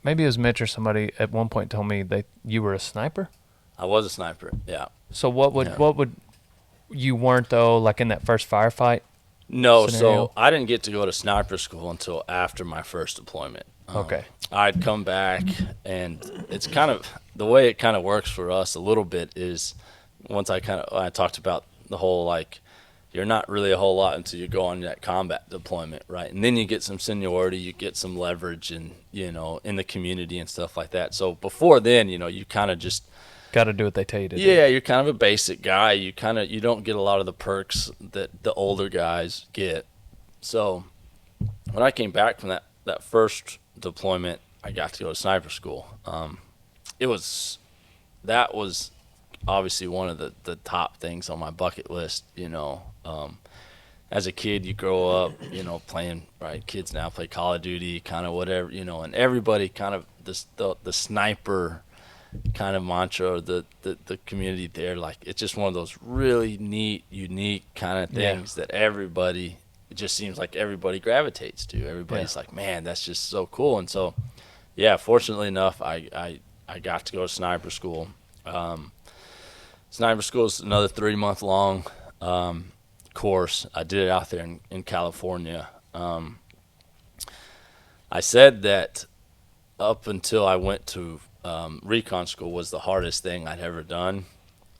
maybe it was Mitch or somebody at one point told me that you were a sniper. I was a sniper, yeah. So what would Yeah. you weren't though, like in that first firefight No, scenario? so I didn't get to go to sniper school until after my first deployment. Okay. I'd come back, and it's kind of the way it kind of works for us a little bit is once I talked about the whole like you're not really a whole lot until you go on that combat deployment, right? And then you get some seniority, you get some leverage, and in the community and stuff like that. So before then, you kind of just Got to do what they tell you to do. yeah, you're kind of a basic guy. You don't get a lot of the perks that the older guys get. So when I came back from that first deployment, I got to go to sniper school. It was that was obviously one of the top things on my bucket list. As a kid, you grow up, playing right. Kids now play Call of Duty, kind of whatever, and everybody kind of the sniper kind of mantra, the community there, like it's just one of those really neat, unique kind of things that everybody, it just seems like everybody gravitates to. Everybody's like, man, that's just so cool. And so, yeah, fortunately enough, I got to go to sniper school. Sniper school is another 3-month long course. I did it out there in California. I said that up until I went to recon school was the hardest thing I'd ever done.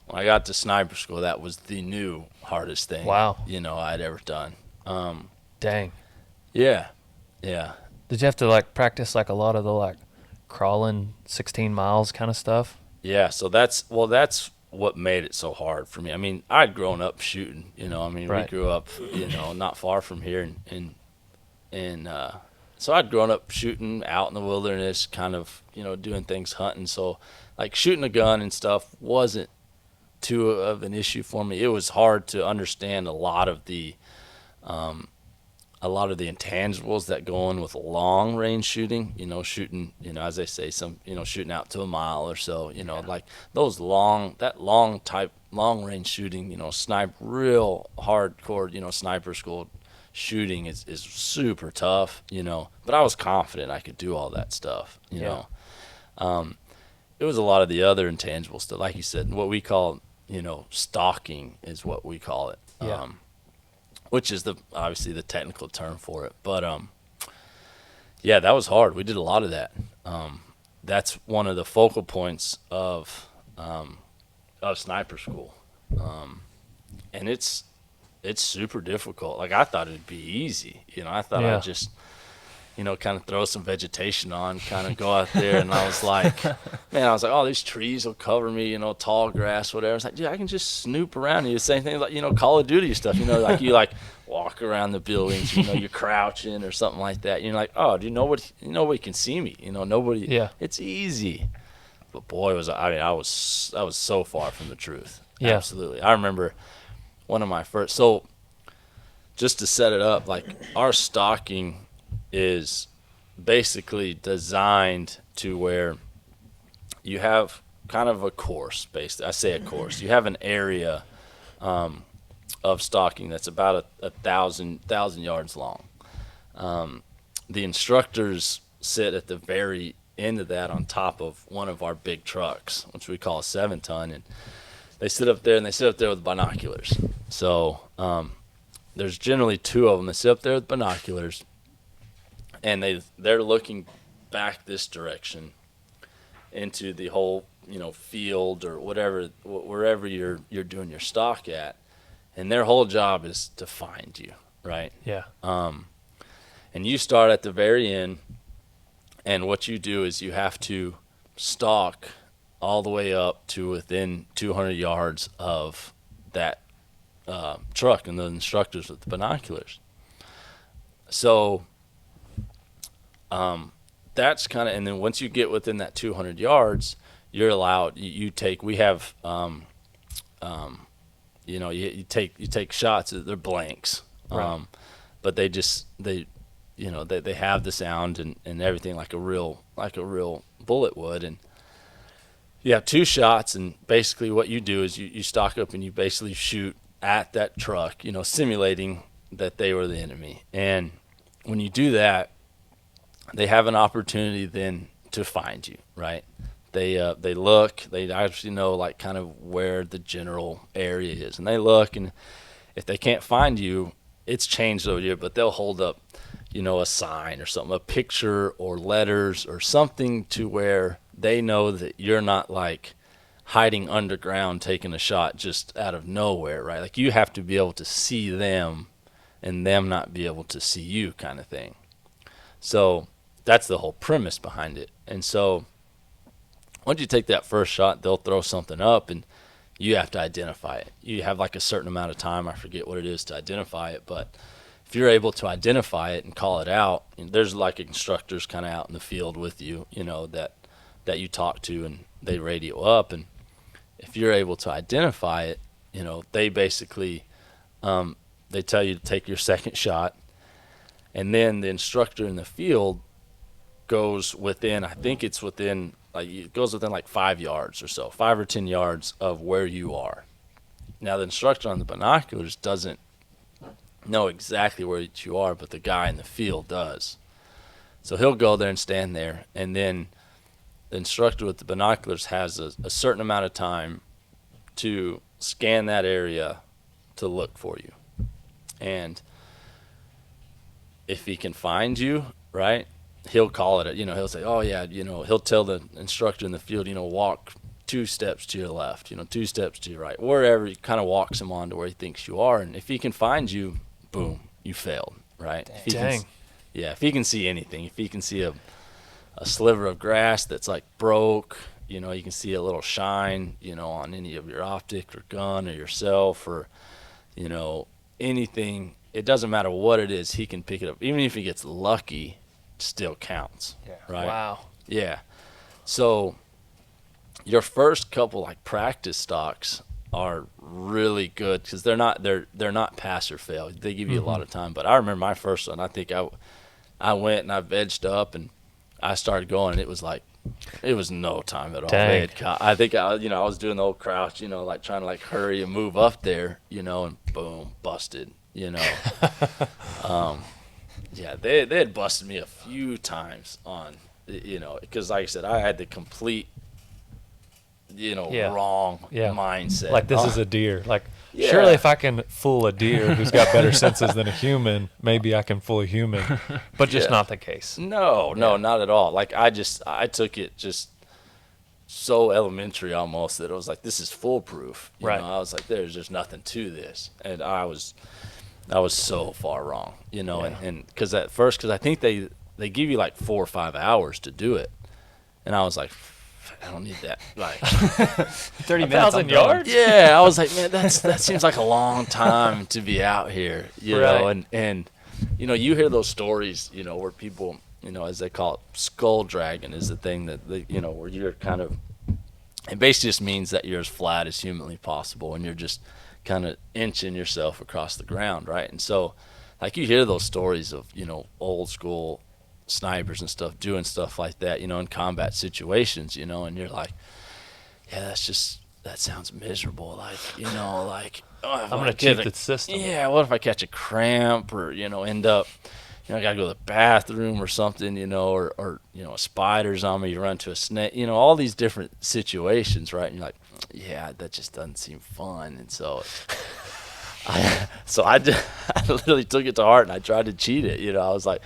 When I got to sniper school, that was the new hardest thing. Wow. I'd ever done. Dang. Yeah, yeah. Did you have to like practice like a lot of the like crawling 16 miles kind of stuff? Yeah, so that's what made it so hard for me. I mean, I'd grown up shooting, we Right. grew up, not far from here, and so I'd grown up shooting out in the wilderness, kind of, doing things hunting. So, like shooting a gun and stuff wasn't too of an issue for me. It was hard to understand a lot of the intangibles that go in with long range shooting, shooting, as they say, shooting out to a mile or so, like those long range shooting, real hardcore, sniper school shooting is super tough, but I was confident I could do all that stuff, It was a lot of the other intangible stuff, like you said, what we call, stalking is what we call it. Yeah. Which is obviously the technical term for it. But yeah, that was hard. We did a lot of that. That's one of the focal points of sniper school, and it's super difficult. Like I thought it'd be easy. I thought I'd just kind of throw some vegetation on, kind of go out there, and I was like, oh, these trees will cover me, tall grass, whatever. I was like, dude, I can just snoop around. The same thing like, Call of Duty stuff, like you like walk around the buildings, you're crouching or something like that. You're like, oh, do nobody can see me, nobody. Yeah. It's easy. But boy, I was so far from the truth. Yeah. Absolutely. I remember one of my first, so just to set it up, like our stalking is basically designed to where you have kind of a course based. I say a course. You have an area of stalking that's about a thousand yards long. The instructors sit at the very end of that on top of one of our big trucks, which we call a 7-ton, and they sit up there with binoculars. So there's generally 2 of them that sit up there with binoculars, and they're looking back this direction into the whole field or whatever, wherever you're doing your stalk at, and their whole job is to find you, right? Yeah. And you start at the very end, and what you do is you have to stalk all the way up to within 200 yards of that truck and the instructors with the binoculars. So that's kind of, and then once you get within that 200 yards, you're allowed. You take. We have, you take shots. They're blanks, Right. but they have the sound and everything like a real bullet would, and you have 2 shots, and basically what you do is you stock up and you basically shoot at that truck, simulating that they were the enemy. And when you do that, they have an opportunity then to find you, right? They look, they actually know like kind of where the general area is, and they look, and if they can't find you, it's changed over here, but they'll hold up, a sign or something, a picture or letters or something to where they know that you're not like hiding underground taking a shot just out of nowhere, right? Like you have to be able to see them and them not be able to see you kind of thing. So that's the whole premise behind it. And so once you take that first shot, they'll throw something up and you have to identify it. You have like a certain amount of time, I forget what it is, to identify it, but if you're able to identify it and call it out, and there's like instructors kind of out in the field with you, that you talk to, and they radio up, and if you're able to identify it, they basically they tell you to take your second shot, and then the instructor in the field goes within, I think it's within, like it goes within like 5 yards or so, 5 or 10 yards of where you are. Now the instructor on the binoculars doesn't know exactly where you are, but the guy in the field does. So he'll go there and stand there, and then the instructor with the binoculars has a certain amount of time to scan that area to look for you. And if he can find you, right, he'll call it, he'll say, oh yeah, he'll tell the instructor in the field, walk 2 steps to your left, 2 steps to your right, wherever. He kind of walks him on to where he thinks you are. And if he can find you, boom, you failed, right? Dang. If he can see anything, if he can see a sliver of grass that's like broke, you can see a little shine, on any of your optic or gun or yourself or, anything, it doesn't matter what it is, he can pick it up. Even if he gets lucky, it still counts, right? Wow. Yeah. So your first couple like practice stocks are really good because they're not pass or fail. They give you a lot of time. But I remember my first one. I think I went and I vegged up and I started going, and it was no time at all. Dang. I think I was doing the old crouch, like trying to like hurry and move up there, and boom, busted. Yeah, they had busted me a few times on, because like I said, I had the complete wrong mindset. Like this is a deer. Like Yeah. surely if I can fool a deer who's got better senses than a human, maybe I can fool a human. But just not the case. No, not at all. Like I took it just so elementary almost that it was like, this is foolproof. Right. I was like, there's just nothing to this, and I was so far wrong. And because at first, because I think they give you like 4 or 5 hours to do it, and I was like, I don't need that. Like 30 minutes. 1,000 yards? Yeah, I was like, man, that seems like a long time to be out here, Right. and you hear those stories, where people, as they call it, skull dragging is the thing that where you're kind of, it basically just means that you're as flat as humanly possible, and you're just kind of inching yourself across the ground, right? And so, like, you hear those stories of old school snipers and stuff doing stuff like that, in combat situations, and you're like, yeah, that sounds miserable. Like, like, oh, I'm going to cheat the system. Yeah, what if I catch a cramp or, end up, I got to go to the bathroom or something, or a spider's on me, you run to a snake, all these different situations, right? And you're like, yeah, that just doesn't seem fun. And so I literally took it to heart and I tried to cheat it. I was like,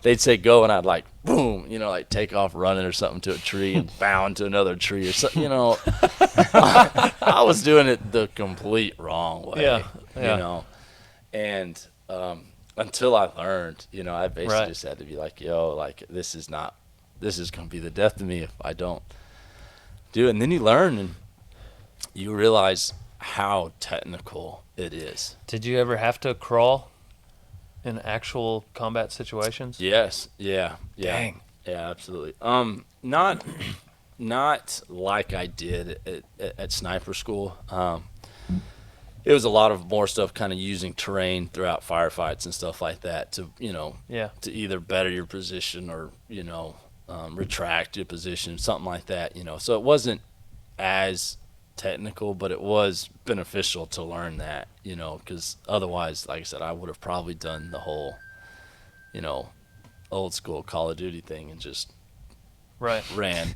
they'd say go, and I'd like, boom, like take off running or something to a tree and bound to another tree or something, I was doing it the complete wrong way, and until I learned, I basically just had to be like, yo, like, this is going to be the death of me if I don't do it. And then you learn and you realize how technical it is. Did you ever have to crawl in actual combat situations? Yes. Yeah. Dang. Yeah, absolutely. Not like I did at sniper school. It was a lot of more stuff kind of using terrain throughout firefights and stuff like that to, to either better your position or, retract your position, something like that, So it wasn't as technical, but it was beneficial to learn that, because otherwise, like I said, I would have probably done the whole, old school Call of Duty thing and just Right. ran.